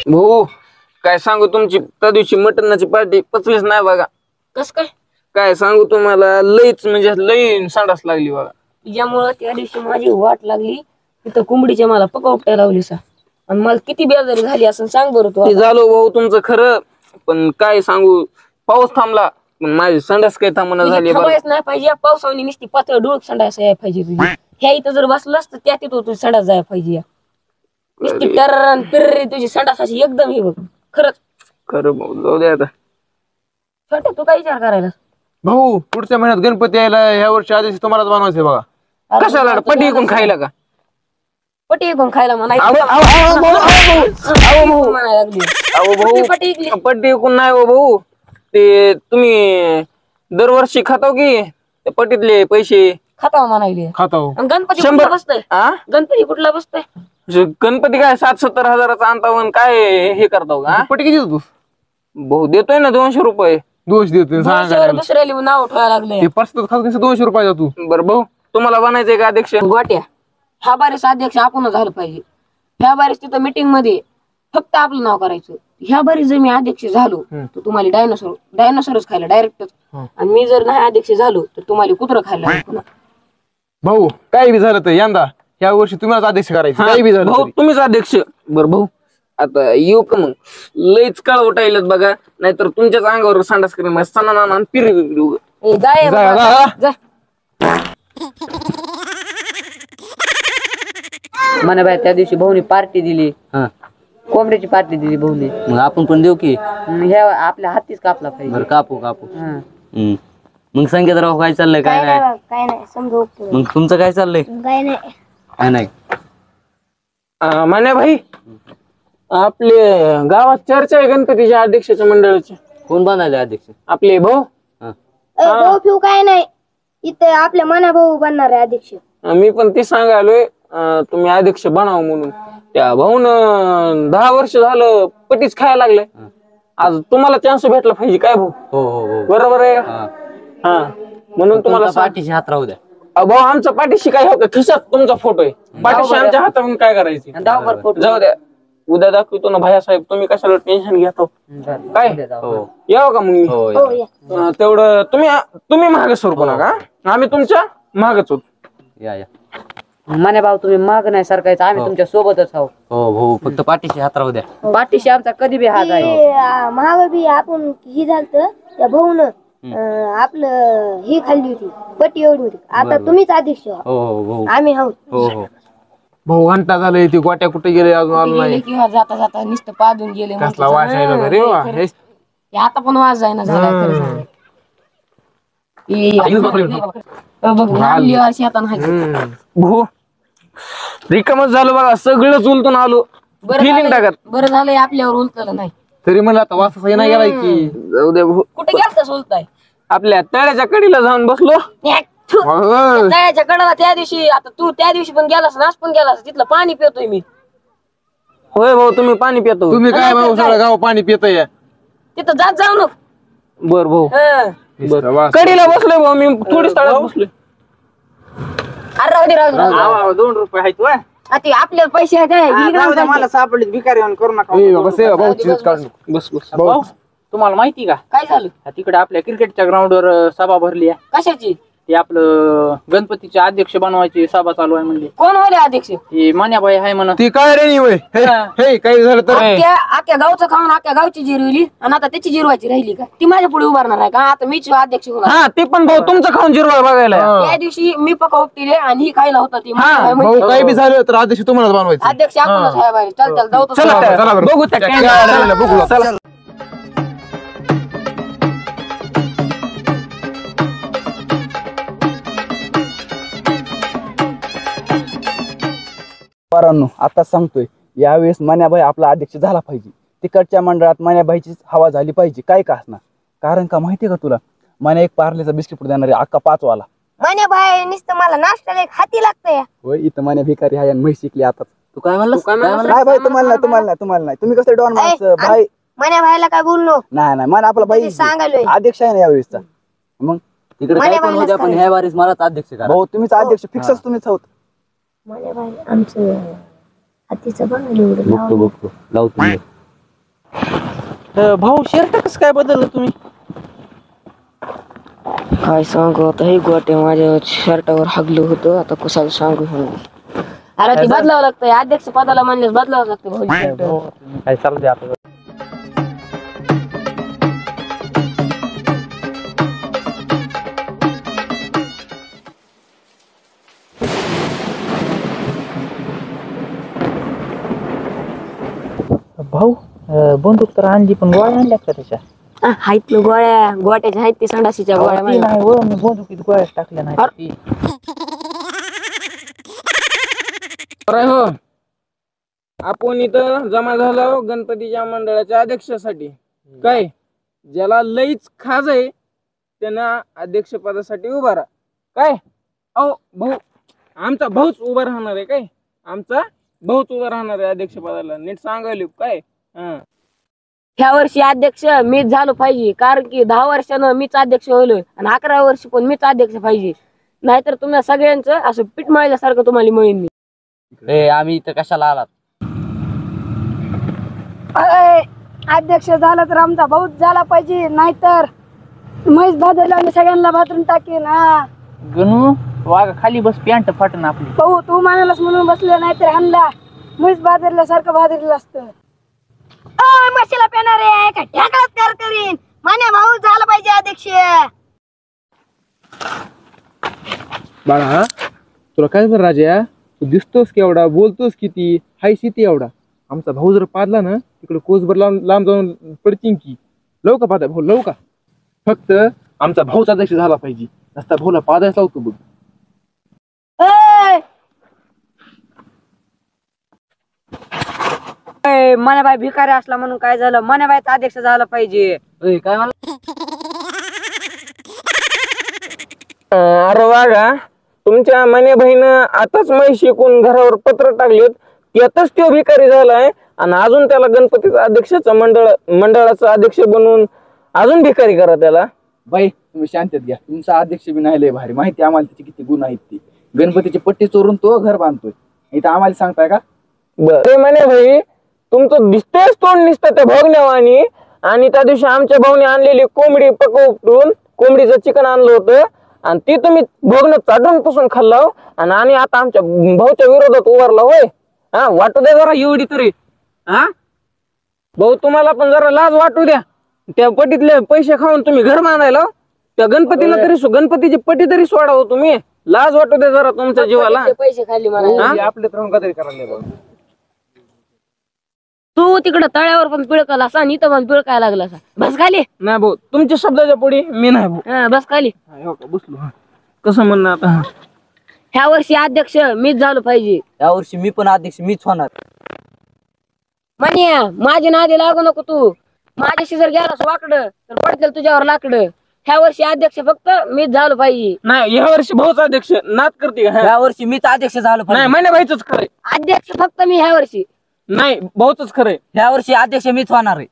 भाऊ काय सांगू, तुमची त्या दिवशी मटणाची पार्टी पचलीच नाही बघा. कस काय? काय सांगू तुम्हाला, लईच म्हणजे लई संडास लागली बघा. त्यामुळं त्या दिवशी माझी वाट लागली तिथं कोंबडीच्या मला पकावट्या लावली सा, आणि मला किती बेजारी झाली असं सांग बरं तू. झालो भाऊ तुमचं खरं, पण काय सांगू, पाऊस थांबला पण माझी संडास काही थांबना झाली. थांबायच नाही पाहिजे, या पावसाने नुसती पातळ डोळक संडास यायला पाहिजे तुझी. ह्या इथं जर बसलास तर त्या तिथं तुझी संडास जायला पाहिजे. नुसती टर्रन पिर्री तुझी संडास अशी एकदम हे बघ. खरंच खरं भाऊ, जाऊ दे आता. छोटे तू काय विचार करायला भाऊ? पुढच्या महिन्यात गणपती यायला, ह्या वर्षी आधीच तुम्हालाच बनवायचंय बघा. कशाला पटी विकून खायला का? पटी विकून खायला म्हणायचं. पट्टी विकून नाही हो भाऊ, ते तुम्ही दरवर्षी खातो की ते पट्टीतले पैसे खाता म्हणायले. खातो. गणपती कुठला बसतोय? गणपती कुठला बसतोय? गणपती काय 60-70 हजाराचा आणता, काय हे करताव का? पट्टी किती देतो? भाऊ देतोय ना 200 रुपये. दोष देतोय दुसऱ्याला नाव ठेवायला लागले. पर्सनल खात 200 रुपये तू. बरं भाऊ, तुम्हाला बनायचंय का अध्यक्ष? गोट्या ह्या बारीस अध्यक्ष आपण झालं पाहिजे. ह्या बारीस तिथं मीटिंग मध्ये फक्त आपलं नाव करायचं. ह्या बारीस जर मी अध्यक्ष झालो तर तुम्हाला डायनोसॉरच खायला डायरेक्ट, आणि मी जर नाही अध्यक्ष झालो तर तुम्हाला कुत्रं खायला. भाऊ काही बी झालं तर यंदा ह्या वर्षी तुम्हालाच अध्यक्ष करायचं. काही बी झालं भाऊ तुम्हीच अध्यक्ष. बरं भाऊ आता येऊ का मग? लईच काळ उठायला बघा, नाहीतर तुमच्याच अंगावर संडास करेन सणा पिरी. म्हणा बाय, त्या दिवशी भाऊनी पार्टी दिली, कोंबड्याची पार्टी दिली भाऊनी. मग आपण पण देऊ की? ह्या आपल्या हातीच कापला पाहिजे. कापू कापू. मग संकेतराव काय चाललंय? काय नाही समजू. मग तुमचं काय चाललंय? काय नाही. म्हणे भाई, आपले गावात चर्चा आहे गणपतीच्या अध्यक्षाच्या मंडळाची. कोण बनायले अध्यक्ष? आपले भाऊ. भाऊ फिऊ काय नाही, इथे आपल्या मना भाऊ बनणार आहे अध्यक्ष. मी पण ते सांगायलोय तुम्ही अध्यक्ष बनाव म्हणून. त्या भाऊन 10 वर्ष झालं पटीच खायला लागलाय. आज तुम्हाला चान्स भेटला पाहिजे काय भाऊ? हो बरोबर आहे. हा म्हणून तुम्हाला पाठीशी हात राहू द्या. भाऊ आमच्या पाठीशी काय होतं? खिशात तुमचा फोटो आहे, पाठीशी आमच्या हातावरून काय करायचं? जाऊ द्या, उद्या दाखवतो ना भैया साहेब. तुम्ही कशाला टेन्शन घेतो? काय यावं का मग? तेवढं तुम्ही मागे सरकू नका, आम्ही तुमच्या मागच होत. या म्हणे भाऊ, तुम्ही माग नाही सरकायचं, आम्ही तुमच्या सोबतच आहोत. हो फक्त पाठीशी हात राहू द्या. पाठीशी आमचा कधी बी हात आहे. महाग बी आपण ही झालत त्या भाऊन आपलं ही खाल्ली होती, पट्टी एवढी होती. आता तुम्हीच अध्यक्ष, आम्ही आहोत. भाऊ घंटा झालं, ती गोट्या कुठे गेले अजून आलो नाही. किंवा जाता जाता नुसतं पादून गेले. कसला वास आहे रे वा. आता पण वास जायना झाला. भाऊ रिकामच झालो बघा, सगळंच उलटून आलो. फिलिंग टाकत बरं झालंय आपल्यावर उलटलं नाही. तरी म्हणलं आता वास नाही गेलाय की. जाऊ दे भाऊ. कुठे गेलतास उलटाय? आपल्या तळ्याच्या कडीला जाऊन बसलो. तळ्याच्या कडाला त्या दिवशी, आता तू त्या दिवशी पण गेलास, नाच पण गेलास, तिथलं पाणी पितोय मी. होय भाऊ, तुम्ही पाणी पितो? तुम्ही काय भाऊ सगळं गाव पाणी पितय तिथं जात जाऊ नको. बर भाऊ, कडीला बसलोय भाऊ मी, थोडीच तळ्यात बसलोय. अरे राहू दे 2 रुपये आहेत. ते आपल्याला पैसे आहेत. मला सापडले भिकारी करू नका. बस भाऊ तुम्हाला माहिती का काय झालं? तिकडे आपल्या क्रिकेटच्या ग्राउंडवर सभा भरली आहे. कशाची? ते आपलं गणपतीचे अध्यक्ष बनवायची सभा चालू आहे म्हणले. कोण होले अध्यक्ष? हे मान्याबाई आहे म्हणा. ती काय रे होय. हे काही झालं तर आख्या गावचं खाऊन आख्या गावची जिरवली, आणि आता त्याची जिरवायची राहिली का? ती माझ्या पुढे उभारणार आहे का? आता मीच अध्यक्ष होणार. हा ते पण भाऊ तुमचं खाऊन जिरवा बघायला. त्या दिवशी मी पका उपटिले आणि ही खायला होता. ती भाऊ काही बी झालं तर अध्यक्ष तुम्हाला बनवायचं. अध्यक्ष आपणच आहे बाहेर. चल जाऊ. चला बघू त्या. आता सांगतोय, यावेळेस मान्याबाई आपला अध्यक्ष झाला पाहिजे. तिकडच्या मंडळात मान्याबाईचीच हवा झाली पाहिजे. काय का असणार, कारण का माहितीये का तुला? मान्या एक पार्लेचा बिस्किट देणारे अक्का 5 वाला. मान्याबाई नुसतं मला नाश्त्याला एक हाती लागतंय. होय, इथं मान्या भिकारी आहे आणि म्हैस शिकली आता. तू काय म्हणलास? नाही भाई, तुम्हाला नाही. तुम्ही कसं डॉन माणसं भाई. मान्याबाईला काय बोललो नाही मान आपला बाई सांगालोय अध्यक्ष आहे ना यावेळेसचा. मग तिकडे काय पण होऊ द्या, पण ह्या बारीस मलाच अध्यक्ष करा. भाऊ तुम्हीच अध्यक्ष, फिक्सच तुम्हीच आहोत. मान्याबाई आमचं हातीचं बघ एवढं बघतो लावतो. भाऊ शर्ट कसं काय बदललं तुम्ही? काय सांगू आता, हे गोटे माझ्या शर्टावर हागलं होतं, आता कशाला सांगू हे. अरे ते बदलावं लागतंय, अध्यक्ष पदाला म्हणल्यास बदलावं लागतं भाऊ शर्ट. काय चालतंय आपलं. भाऊ बंदूक तर आणली, पण गोळ्या आणल्या का त्याच्या? हायत ना गोळ्या, गोट्याच्या आहेत ती संडासीच्या गोळ्या ती नाही हो, मी बंदुकीत गोळ्या टाकल्या नाही. हो आपण इथं जमा झालो गणपतीच्या मंडळाच्या अध्यक्षासाठी. काय ज्याला लईच खाज आहे त्यांना अध्यक्ष पदासाठी उभा राहा. काय अहो भाऊ, आमचा भाऊच उभा राहणार आहे. काय आमचा भाऊच उभा राहणार आहे अध्यक्ष पदाला. नीट सांगायला काय. ह्या वर्षी अध्यक्ष मीच झालो पाहिजे, कारण की 10 वर्षानं मीच अध्यक्ष होलोय आणि 11 वर्षी पण मीच अध्यक्ष पाहिजे. नाहीतर तुम्हाला सगळ्यांचं असं पीठ मळल्यासारखं तुम्हाला मिळेल मी. आम्ही इथं कशाला आलात? अध्यक्ष झाला तर आमचा भाऊच झाला पाहिजे, नाहीतर म्हैस भाजरला आणि सगळ्यांना भाजून टाकेन. गणू वाघ खाली बस, पॅन्ट फाटन आपली. भाऊ तू म्हणालास म्हणून बसलं, नाहीतर हाणला म्हैस भाजरल्यासारखं भाजरलं असतं. मशीला पेणार आहे का ढेकळात कर करीन. माने भाऊ झाला पाहिजे अध्यक्ष. बाळा तुला काय झालं राजा? तू दिसतोस केवढा, बोलतोस किती, हाय किती एवढा. आमचा भाऊ जर पादला ना तिकडे कोसभर लांब जाऊन पडतीन की. लव का पादा भाऊ, लव का? फक्त आमचा भाऊचा अध्यक्ष झाला पाहिजे. नसता भाऊला पादायच लावतो बघ. मनाबाई भिकारी असला म्हणून काय झालं? मनाबाईचा अध्यक्ष झाला पाहिजे. काय म्हणलं? अरे वागा, तुमच्या मने बहिणं आताच मै शिकून घरावर पत्र टाकलेत, यातच तो भिकारी झालाय आणि अजून त्याला गणपतीचा अध्यक्षाचा मंडळाचा अध्यक्ष बनवून अजून भिकारी करा त्याला. बाई तुम्ही शांतत घ्या. तुमचा अध्यक्ष बी नाही लय भारी, माहिती आम्हाला त्याचे किती गुण आहेत. ते गणपतीची पट्टी चोरून तो घर बांधतोय, इथं आम्हाला सांगताय का? बरं म्हणे भाई, तुमचं दिसतेच तोंड निसतं त्या भोगण्यावानी. आणि त्या दिवशी आमच्या भाऊने आणलेली कोंबडी पकवून कोंबडीचं चिकन आणलं होतं आणि ती तुम्ही भोगणं चाटून पुसून खाल्लं. आणि आता आमच्या भाऊच्या विरोधात उभारला होय. हा वाटू द्या जरा एवढी तरी. हा भाऊ तुम्हाला पण जरा लाज वाटू द्या. त्या पटीतले पैसे खाऊन तुम्ही घर बांधायला, त्या गणपतीला तरी गणपतीची पटी तरी सोडावं तुम्ही. लाज वाटू द्या जरा तुमच्या जीवाला. पैसे खाल्ले मला. आपले तर काहीतरी करायला. तू तिकडं तळ्यावर पण पिळकाला असा आणि इथं पण पिळकायला लागला असा. बस खाली. नाही भाऊ, तुमच्या शब्दाच्या पुढे मी नाही भाऊ. बस खाली. बसलो. कसं म्हणणं आता? ह्या वर्षी अध्यक्ष मीच झालो पाहिजे. यावर्षी मी पण अध्यक्ष मीच होणार. म्हणे माझ्या नादी लागू नको तू. माझ्याशी जर गेलास वाकडं तर पडतील तुझ्यावर लाकडं. ह्या वर्षी अध्यक्ष फक्त मीच झालो पाहिजे. नाही ह्या वर्षी भाऊच अध्यक्ष नाद करते का? यावर्षी मीच अध्यक्ष झालो नाही पाहिजे. म्हणे भाईच खरंय. अध्यक्ष फक्त मी ह्या वर्षी. नाही भाऊच खरंय. यावर्षी अध्यक्ष मीच होणार आहे.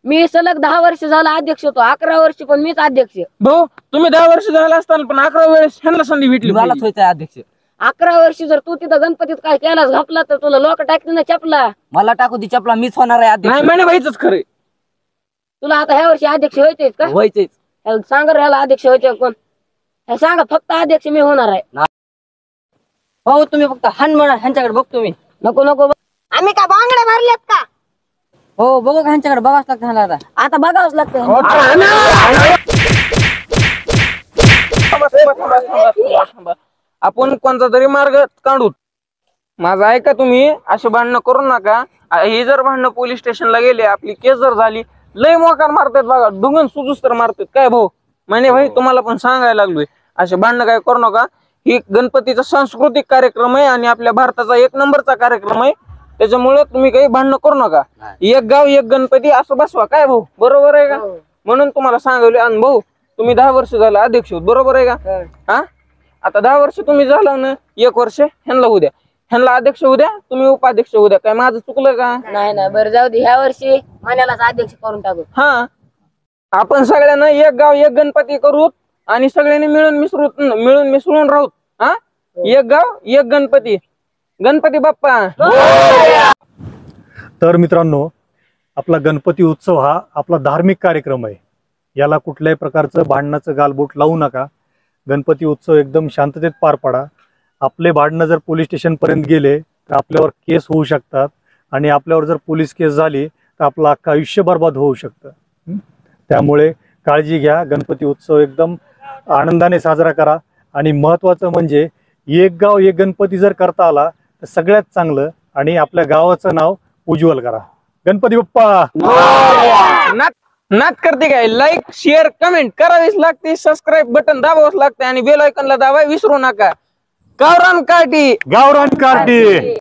मी सलग 10 वर्ष झाला अध्यक्ष होतो. 11 वर्षी पण मीच अध्यक्ष. भाऊ तुम्ही 10 वर्ष झाला असताना पण 11 वेळेस ह्यांना संधी भेटली. मलाच व्हायचं अध्यक्ष. 11 वर्षी जर तू तिथं गणपतीत काय केलास घापला तर तुला लोक टाकतील ना चपला. मला टाकू ती चपला, मीच होणार आहे अध्यक्ष. नाही म्हणे भाईच खरंय. तुला आता ह्या वर्षी अध्यक्ष व्हायचेच का? व्हायचंच. सांगा ह्याला अध्यक्ष व्हायचे कोण? सांगा फक्त अध्यक्ष मी होणार आहे. भाऊ तुम्ही फक्त हान म्हणा, ह्यांच्याकडे बघतो मी. नको नको. आम्ही का बांगड्या भरल्यात का? हो बघू, ह्यांच्याकडे बघावंच लागतं ह्याला. आता बघावंच लागतं. आपण कोणता तरी मार्ग काढू. माझं ऐका तुम्ही, असे भांडणं करू नका. हे जर भांडणं पोलीस स्टेशनला गेले, आपली केस जर झाली, लय मोकार मारतात बघा, डुंगन सुजूस तर मारतात. काय भाऊ म्हणे भाई, तुम्हाला पण सांगायला लागलोय, असे भांडणं काय करू नका. ही गणपतीचा सांस्कृतिक कार्यक्रम आहे आणि आपल्या भारताचा 1 नंबरचा कार्यक्रम आहे. त्याच्यामुळे तुम्ही काही भांडणं करू नका. एक गाव एक गणपती असं बसवा. काय भाऊ बरोबर आहे का? म्हणून तुम्हाला सांगवले. आणि भाऊ तुम्ही 10 वर्ष झाला अध्यक्ष होत, बरोबर आहे का? हा आता 10 वर्ष तुम्ही झाला ना, 1 वर्ष ह्यांना होऊ द्या. ह्यांना अध्यक्ष होऊ द्या, तुम्ही उपाध्यक्ष होऊ द्या. काय माझं चुकलं का? नाही नाही, बरं जाऊ दे. ह्या वर्षी मान्यालाच अध्यक्ष करून टाकू. हा आपण सगळ्यांना एक गाव एक गणपती करू आणि सगळ्यांनी मिळून मिसळून राहू. हा एक गाव एक गणपती. गणपती बाप्पा. तर मित्रांनो, आपला गणपती उत्सव हा आपला धार्मिक कार्यक्रम आहे. याला कुठल्याही प्रकारचं भांडणाचं गालबोट लावू नका. गणपती उत्सव एकदम शांततेत पार पाडा. आपले भांडणं जर पोलीस स्टेशन पर्यंत गेले तर आपल्यावर केस होऊ शकतात आणि आपल्यावर जर पोलीस केस झाली तर आपलं अख्खं आयुष्य बर्बाद होऊ शकतं. त्यामुळे काळजी घ्या. गणपती उत्सव एकदम आनंदाने साजरा करा आणि महत्त्वाचं म्हणजे एक गाव एक गणपती जर करता आला तर सगळ्यात चांगलं आणि आपल्या गावाचं नाव उज्ज्वल करा. गणपती बाप्पा. नात करते काय? लाईक शेअर कमेंट करावीच लागते. सबस्क्राईब बटन दाबावंच लागते आणि बेल आयकॉनला दाबाय विसरू नका. गावरान कार्टी.